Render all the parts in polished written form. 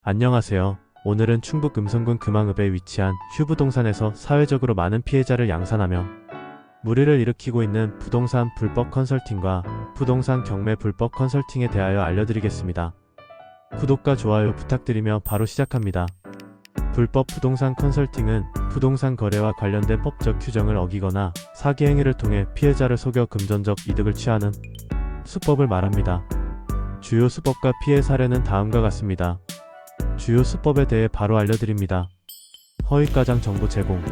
안녕하세요. 오늘은 충북 음성군 금왕읍에 위치한 휴부동산에서 사회적으로 많은 피해자를 양산하며 물의를 일으키고 있는 부동산 불법 컨설팅과 부동산 경매 불법 컨설팅에 대하여 알려드리겠습니다. 구독과 좋아요 부탁드리며 바로 시작합니다. 불법 부동산 컨설팅은 부동산 거래와 관련된 법적 규정을 어기거나 사기 행위를 통해 피해자를 속여 금전적 이득을 취하는 수법을 말합니다. 주요 수법과 피해 사례는 다음과 같습니다. 주요 수법에 대해 바로 알려드립니다. 허위가장 정보 제공.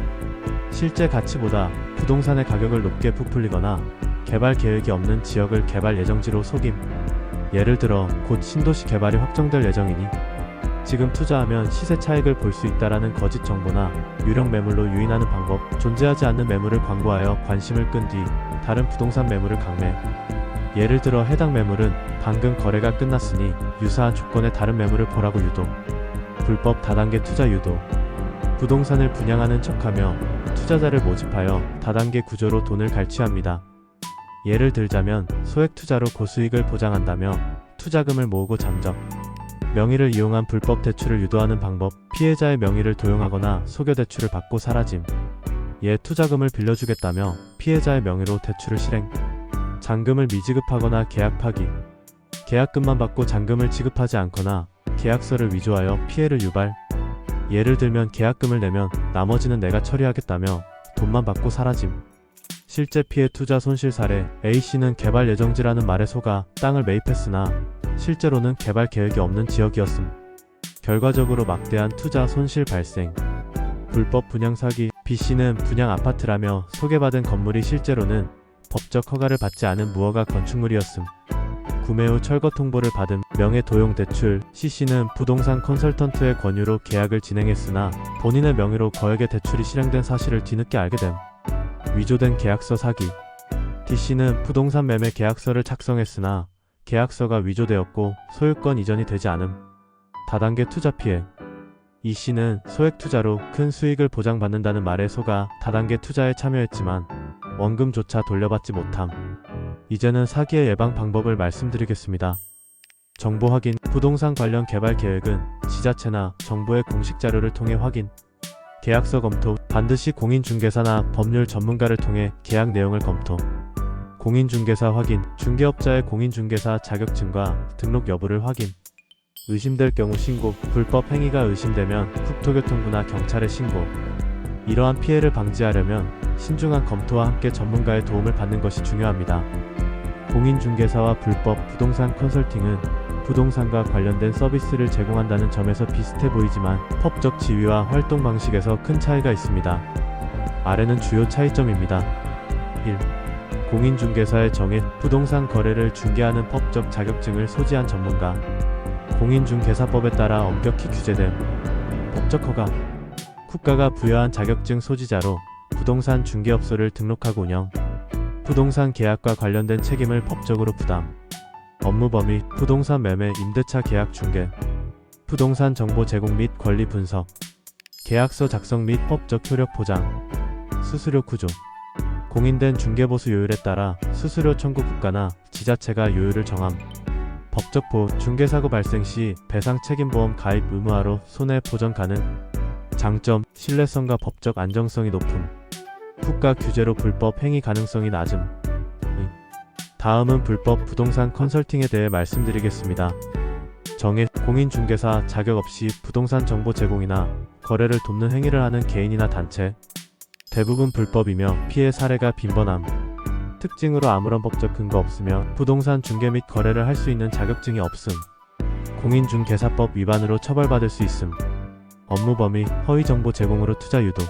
실제 가치보다 부동산의 가격을 높게 부풀리거나 개발 계획이 없는 지역을 개발 예정지로 속임. 예를 들어 곧 신도시 개발이 확정될 예정이니 지금 투자하면 시세 차익을 볼 수 있다라는 거짓 정보나 유령 매물로 유인하는 방법, 존재하지 않는 매물을 광고하여 관심을 끈 뒤 다른 부동산 매물을 강매. 예를 들어 해당 매물은 방금 거래가 끝났으니 유사한 조건의 다른 매물을 보라고 유도. 불법 다단계 투자 유도. 부동산을 분양하는 척하며 투자자를 모집하여 다단계 구조로 돈을 갈취합니다. 예를 들자면 소액 투자로 고수익을 보장한다며 투자금을 모으고 잠적. 명의를 이용한 불법 대출을 유도하는 방법. 피해자의 명의를 도용하거나 속여 대출을 받고 사라짐. 투자금을 빌려주겠다며 피해자의 명의로 대출을 실행. 잔금을 미지급하거나 계약 파기. 계약금만 받고 잔금을 지급하지 않거나 계약서를 위조하여 피해를 유발. 예를 들면 계약금을 내면 나머지는 내가 처리하겠다며 돈만 받고 사라짐. 실제 피해 투자 손실 사례. A씨는 개발 예정지라는 말에 속아 땅을 매입했으나 실제로는 개발 계획이 없는 지역이었음. 결과적으로 막대한 투자 손실 발생. 불법 분양 사기. B씨는 분양 아파트라며 소개받은 건물이 실제로는 법적 허가를 받지 않은 무허가 건축물이었음. 구매 후 철거 통보를 받은 명의 도용 대출. C씨는 부동산 컨설턴트의 권유로 계약을 진행했으나 본인의 명의로 거액의 대출이 실행된 사실을 뒤늦게 알게 됨. 위조된 계약서 사기. D씨는 부동산 매매 계약서를 작성했으나 계약서가 위조되었고 소유권 이전이 되지 않음. 다단계 투자 피해. E씨는 소액 투자로 큰 수익을 보장받는다는 말에 속아 다단계 투자에 참여했지만 원금조차 돌려받지 못함. 이제는 사기의 예방 방법을 말씀드리겠습니다. 정보 확인. 부동산 관련 개발 계획은 지자체나 정부의 공식 자료를 통해 확인. 계약서 검토. 반드시 공인중개사나 법률 전문가를 통해 계약 내용을 검토. 공인중개사 확인. 중개업자의 공인중개사 자격증과 등록 여부를 확인. 의심될 경우 신고. 불법 행위가 의심되면 국토교통부나 경찰에 신고. 이러한 피해를 방지하려면 신중한 검토와 함께 전문가의 도움을 받는 것이 중요합니다. 공인중개사와 불법 부동산 컨설팅은 부동산과 관련된 서비스를 제공한다는 점에서 비슷해 보이지만 법적 지위와 활동 방식에서 큰 차이가 있습니다. 아래는 주요 차이점입니다. 1. 공인중개사의 정의. 부동산 거래를 중개하는 법적 자격증을 소지한 전문가. 공인중개사법에 따라 엄격히 규제됨. 법적 허가. 국가가 부여한 자격증 소지자로 부동산 중개업소를 등록하고 운영. 부동산 계약과 관련된 책임을 법적으로 부담. 업무 범위. 부동산 매매 임대차 계약 중개. 부동산 정보 제공 및 권리 분석. 계약서 작성 및 법적 효력 보장. 수수료 구조. 공인된 중개보수 요율에 따라 수수료 청구 국가나 지자체가 요율을 정함. 법적 보호. 중개사고 발생 시 배상 책임보험 가입 의무화로 손해 보전 가능. 장점. 신뢰성과 법적 안정성이 높음. 국가 규제로 불법 행위 가능성이 낮음. 다음은 불법 부동산 컨설팅에 대해 말씀드리겠습니다. 정의. 공인중개사 자격 없이 부동산 정보 제공이나 거래를 돕는 행위를 하는 개인이나 단체. 대부분 불법이며 피해 사례가 빈번함. 특징으로 아무런 법적 근거 없으며 부동산 중개 및 거래를 할 수 있는 자격증이 없음. 공인중개사법 위반으로 처벌받을 수 있음. 업무 범위. 허위 정보 제공으로 투자 유도.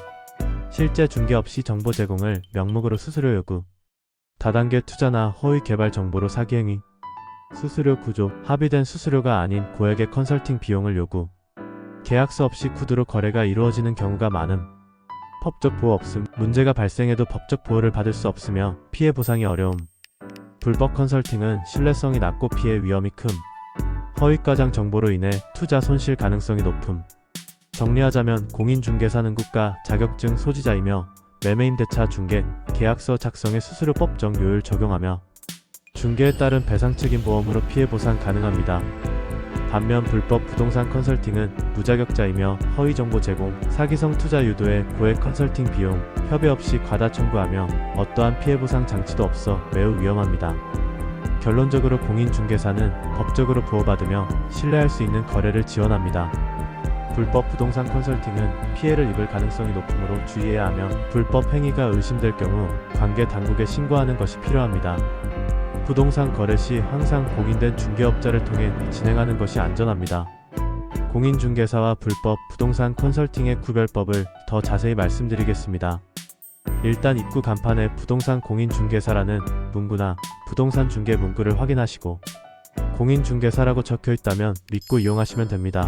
실제 중개 없이 정보 제공을 명목으로 수수료 요구. 다단계 투자나 허위 개발 정보로 사기 행위. 수수료 구조. 합의된 수수료가 아닌 고액의 컨설팅 비용을 요구. 계약서 없이 구두로 거래가 이루어지는 경우가 많음. 법적 보호 없음. 문제가 발생해도 법적 보호를 받을 수 없으며 피해 보상이 어려움. 불법 컨설팅은 신뢰성이 낮고 피해 위험이 큼. 허위가장 정보로 인해 투자 손실 가능성이 높음. 정리하자면 공인중개사는 국가 자격증 소지자이며 매매임대차 중개, 계약서 작성의 수수료 법정 요율 적용하며 중개에 따른 배상책임 보험으로 피해 보상 가능합니다. 반면 불법 부동산 컨설팅은 무자격자이며 허위 정보 제공, 사기성 투자 유도에 고액 컨설팅 비용, 협의 없이 과다 청구하며 어떠한 피해 보상 장치도 없어 매우 위험합니다. 결론적으로 공인중개사는 법적으로 보호받으며 신뢰할 수 있는 거래를 지원합니다. 불법 부동산 컨설팅은 피해를 입을 가능성이 높으므로 주의해야 하며 불법 행위가 의심될 경우 관계 당국에 신고하는 것이 필요합니다. 부동산 거래 시 항상 공인된 중개업자를 통해 진행하는 것이 안전합니다. 공인중개사와 불법 부동산 컨설팅의 구별법을 더 자세히 말씀드리겠습니다. 일단 입구 간판에 부동산 공인중개사라는 문구나 부동산 중개 문구를 확인하시고 공인중개사라고 적혀 있다면 믿고 이용하시면 됩니다.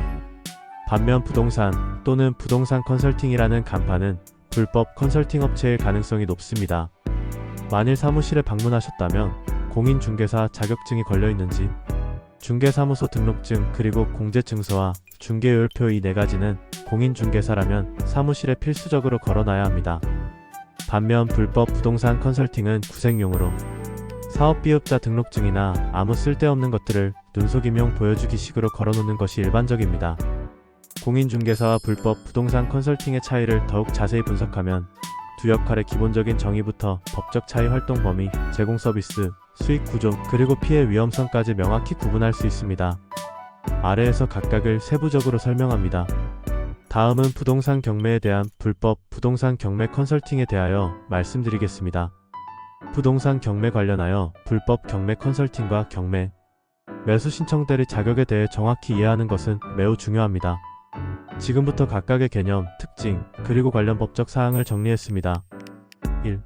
반면 부동산 또는 부동산 컨설팅이라는 간판은 불법 컨설팅 업체일 가능성이 높습니다. 만일 사무실에 방문하셨다면 공인중개사 자격증이 걸려있는지, 중개사무소 등록증 그리고 공제증서와 중개요율표 이 4가지는 공인중개사라면 사무실에 필수적으로 걸어놔야 합니다. 반면 불법 부동산 컨설팅은 구색용으로 사업비읍자 등록증이나 아무 쓸데없는 것들을 눈속임용 보여주기식으로 걸어놓는 것이 일반적입니다. 공인중개사와 불법 부동산 컨설팅의 차이를 더욱 자세히 분석하면 두 역할의 기본적인 정의부터 법적 차이 활동 범위, 제공 서비스, 수익 구조, 그리고 피해 위험성까지 명확히 구분할 수 있습니다. 아래에서 각각을 세부적으로 설명합니다. 다음은 부동산 경매에 대한 불법 부동산 경매 컨설팅에 대하여 말씀드리겠습니다. 부동산 경매 관련하여 불법 경매 컨설팅과 경매, 매수 신청 대리 자격에 대해 정확히 이해하는 것은 매우 중요합니다. 지금부터 각각의 개념, 특징, 그리고 관련 법적 사항을 정리했습니다. 1.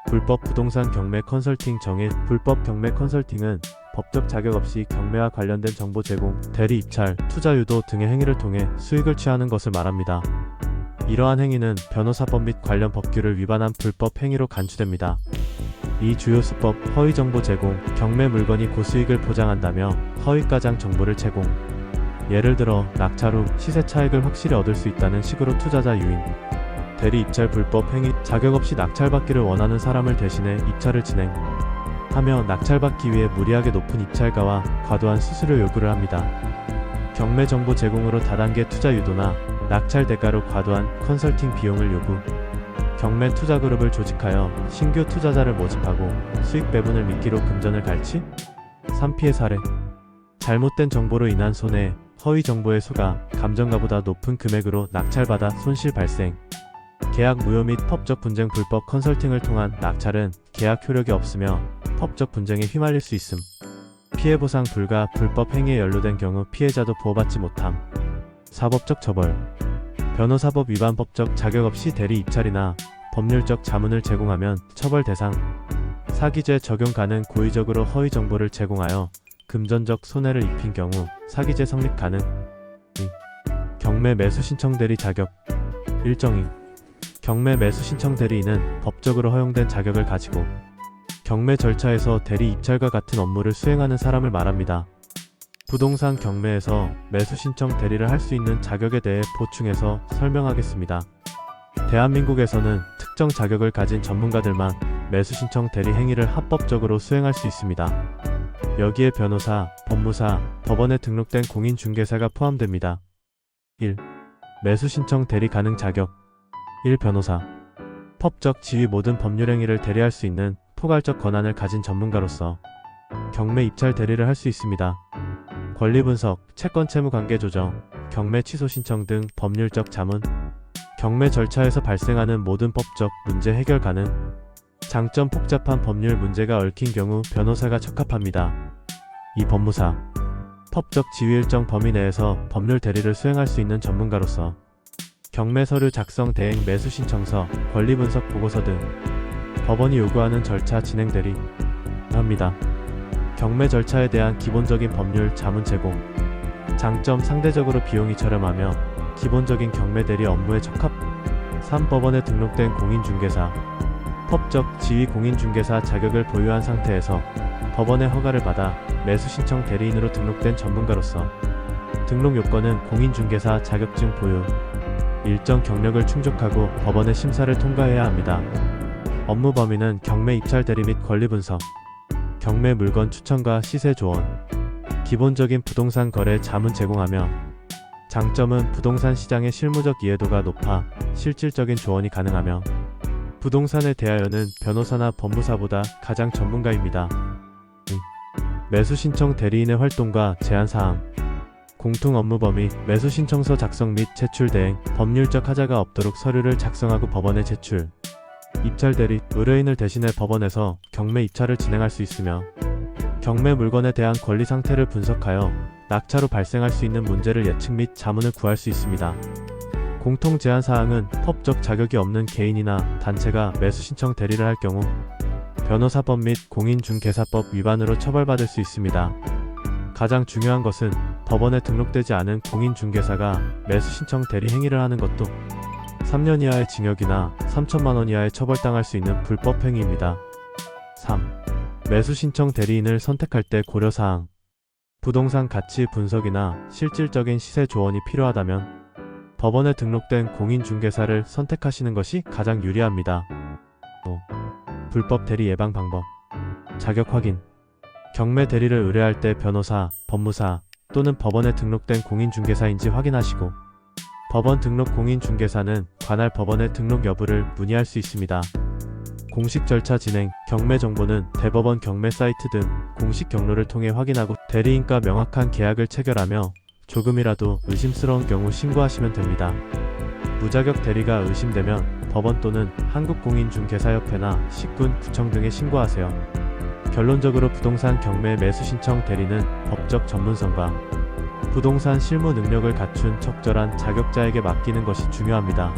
불법 부동산 경매 컨설팅 정의. 불법 경매 컨설팅은 법적 자격 없이 경매와 관련된 정보 제공, 대리 입찰, 투자 유도 등의 행위를 통해 수익을 취하는 것을 말합니다. 이러한 행위는 변호사법 및 관련 법규를 위반한 불법 행위로 간주됩니다. 이 주요 수법, 허위 정보 제공, 경매 물건이 고수익을 보장한다며 허위가장 정보를 제공. 예를 들어 낙찰 후 시세 차익을 확실히 얻을 수 있다는 식으로 투자자 유인, 대리 입찰 불법 행위, 자격 없이 낙찰받기를 원하는 사람을 대신해 입찰을 진행하며 낙찰받기 위해 무리하게 높은 입찰가와 과도한 수수료 요구를 합니다. 경매 정보 제공으로 다단계 투자 유도나 낙찰 대가로 과도한 컨설팅 비용을 요구, 경매 투자 그룹을 조직하여 신규 투자자를 모집하고 수익 배분을 미끼로 금전을 갈취. 3. 피해 사례. 잘못된 정보로 인한 손해, 허위 정보의 소가, 감정가보다 높은 금액으로 낙찰받아 손실 발생. 계약 무효 및 법적 분쟁. 불법 컨설팅을 통한 낙찰은 계약 효력이 없으며 법적 분쟁에 휘말릴 수 있음. 피해 보상 불가. 불법 행위에 연루된 경우 피해자도 보호받지 못함. 사법적 처벌. 변호사법 위반. 법적 자격 없이 대리 입찰이나 법률적 자문을 제공하면 처벌 대상. 사기죄 적용 가능. 고의적으로 허위 정보를 제공하여 금전적 손해를 입힌 경우 사기죄 성립 가능. 2. 경매 매수 신청 대리 자격. 일정이. 경매 매수 신청 대리인은 법적으로 허용된 자격을 가지고 경매 절차에서 대리 입찰과 같은 업무를 수행하는 사람을 말합니다. 부동산 경매에서 매수 신청 대리를 할 수 있는 자격에 대해 보충해서 설명하겠습니다. 대한민국에서는 특정 자격을 가진 전문가들만 매수 신청 대리 행위를 합법적으로 수행할 수 있습니다. 여기에 변호사, 법무사, 법원에 등록된 공인중개사가 포함됩니다. 1. 매수 신청 대리 가능 자격. 1. 변호사. 법적 지위 모든 법률 행위를 대리할 수 있는 포괄적 권한을 가진 전문가로서 경매 입찰 대리를 할 수 있습니다. 권리 분석, 채권 채무 관계 조정, 경매 취소 신청 등 법률적 자문, 경매 절차에서 발생하는 모든 법적 문제 해결 가능. 장점 복잡한 법률 문제가 얽힌 경우 변호사가 적합합니다. 2. 법무사. 법적 지위 일정 범위 내에서 법률 대리를 수행할 수 있는 전문가로서 경매 서류 작성 대행 매수 신청서, 권리 분석 보고서 등 법원이 요구하는 절차 진행 대리 합니다. 경매 절차에 대한 기본적인 법률 자문 제공. 장점 상대적으로 비용이 저렴하며 기본적인 경매 대리 업무에 적합. 3. 법원에 등록된 공인중개사. 법적 지위 공인중개사 자격을 보유한 상태에서 법원의 허가를 받아 매수 신청 대리인으로 등록된 전문가로서 등록 요건은 공인중개사 자격증 보유, 일정 경력을 충족하고 법원의 심사를 통과해야 합니다. 업무 범위는 경매 입찰 대리 및 권리 분석, 경매 물건 추천과 시세 조언, 기본적인 부동산 거래 자문 제공하며 장점은 부동산 시장의 실무적 이해도가 높아 실질적인 조언이 가능하며 부동산에 대하여는 변호사나 법무사보다 가장 전문가입니다. 매수 신청 대리인의 활동과 제한사항 공통 업무 범위 매수 신청서 작성 및 제출 대행 법률적 하자가 없도록 서류를 작성하고 법원에 제출 입찰 대리 의뢰인을 대신해 법원에서 경매 입찰을 진행할 수 있으며 경매 물건에 대한 권리 상태를 분석하여 낙차로 발생할 수 있는 문제를 예측 및 자문을 구할 수 있습니다. 공통 제한사항은 법적 자격이 없는 개인이나 단체가 매수 신청 대리를 할 경우 변호사법 및 공인중개사법 위반으로 처벌받을 수 있습니다. 가장 중요한 것은 법원에 등록되지 않은 공인중개사가 매수 신청 대리 행위를 하는 것도 3년 이하의 징역이나 3천만 원 이하의 처벌당할 수 있는 불법 행위입니다. 3. 매수 신청 대리인을 선택할 때 고려사항 부동산 가치 분석이나 실질적인 시세 조언이 필요하다면 법원에 등록된 공인중개사를 선택하시는 것이 가장 유리합니다. 5. 불법 대리 예방 방법 자격 확인 경매 대리를 의뢰할 때 변호사, 법무사 또는 법원에 등록된 공인중개사인지 확인하시고 법원 등록 공인중개사는 관할 법원의 등록 여부를 문의할 수 있습니다. 공식 절차 진행 경매 정보는 대법원 경매 사이트 등 공식 경로를 통해 확인하고 대리인과 명확한 계약을 체결하며 조금이라도 의심스러운 경우 신고하시면 됩니다. 무자격 대리가 의심되면 법원 또는 한국공인중개사협회나 식군, 구청 등에 신고하세요. 결론적으로 부동산 경매 매수 신청 대리는 법적 전문성과 부동산 실무 능력을 갖춘 적절한 자격자에게 맡기는 것이 중요합니다.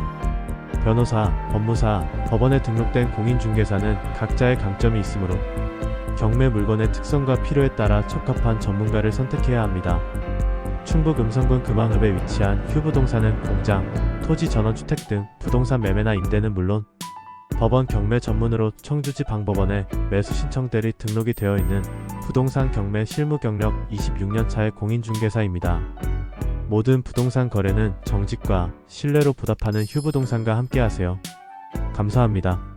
변호사, 법무사, 법원에 등록된 공인중개사는 각자의 강점이 있으므로 경매 물건의 특성과 필요에 따라 적합한 전문가를 선택해야 합니다. 충북 음성군 금왕읍에 위치한 휴부동산은 공장, 토지 전원주택 등 부동산 매매나 임대는 물론 법원 경매 전문으로 청주지방법원에 매수 신청 대리 등록이 되어 있는 부동산 경매 실무 경력 26년 차의 공인중개사입니다. 모든 부동산 거래는 정직과 신뢰로 보답하는 휴부동산과 함께하세요. 감사합니다.